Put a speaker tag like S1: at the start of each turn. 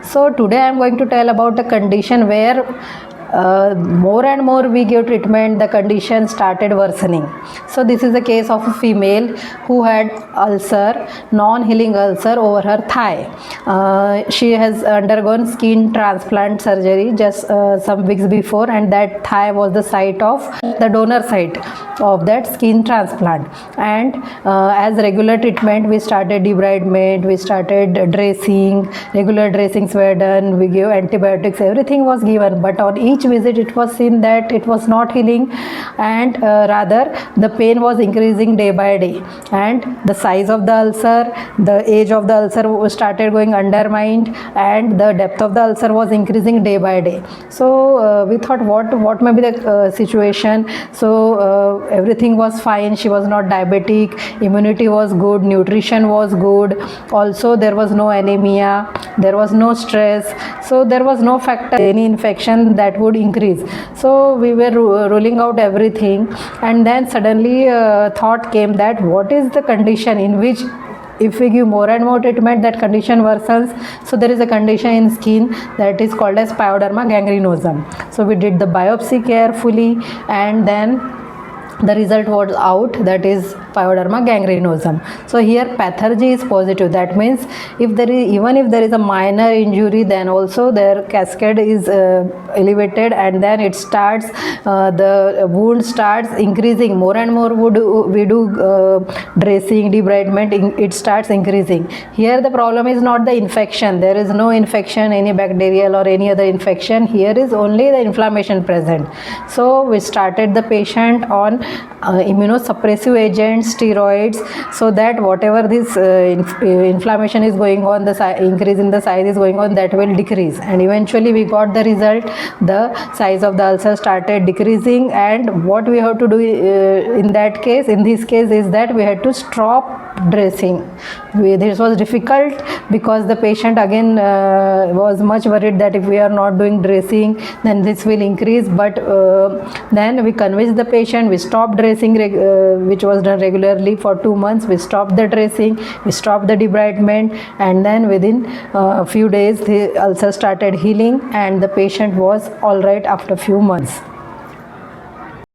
S1: So today I am going to tell about a condition where more and more we give treatment, the condition started worsening. So this is a case of a female who had ulcer, non-healing ulcer over her thigh. She has undergone skin transplant surgery just some weeks before, and that thigh was the site of the donor site of that skin transplant. And as regular treatment, we started debridement, we started dressing, regular dressings were done, we gave antibiotics, everything was given, but on each visit it was seen that it was not healing, and rather the pain was increasing day by day, and the size of the ulcer, the age of the ulcer started going undermined, and the depth of the ulcer was increasing day by day. So we thought what may be the situation. So everything was fine, she was not diabetic, immunity was good, nutrition was good, also there was no anemia, there was no stress, so there was no factor any infection that would increase. So we were ruling out everything, and then suddenly thought came that what is the condition in which if we give more and more treatment that condition worsens. So there is a condition in skin that is called as pyoderma gangrenosum. So we did the biopsy carefully, and then the result was out, that is pyoderma gangrenosum. So here pathology is positive, that means if there is, even if there is a minor injury, then also their cascade is elevated, and then it starts the wound starts increasing more and more. We do dressing, debridement, it starts increasing. Here the problem is not the infection, there is no infection, any bacterial or any other infection, here is only the inflammation present. So we started the patient on immunosuppressive agents, steroids, so that whatever this inflammation is going on, the increase in the size is going on, that will decrease. And eventually we got the result, the size of the ulcer started decreasing. And what we have to do in this case is that we had to stop dressing. This was difficult because the patient again was much worried that if we are not doing dressing then this will increase, but then we convinced the patient, we stopped dressing, which was done regularly for 2 months. We stopped the dressing, we stopped the debridement, and then within a few days the ulcer started healing and the patient was all right after few months.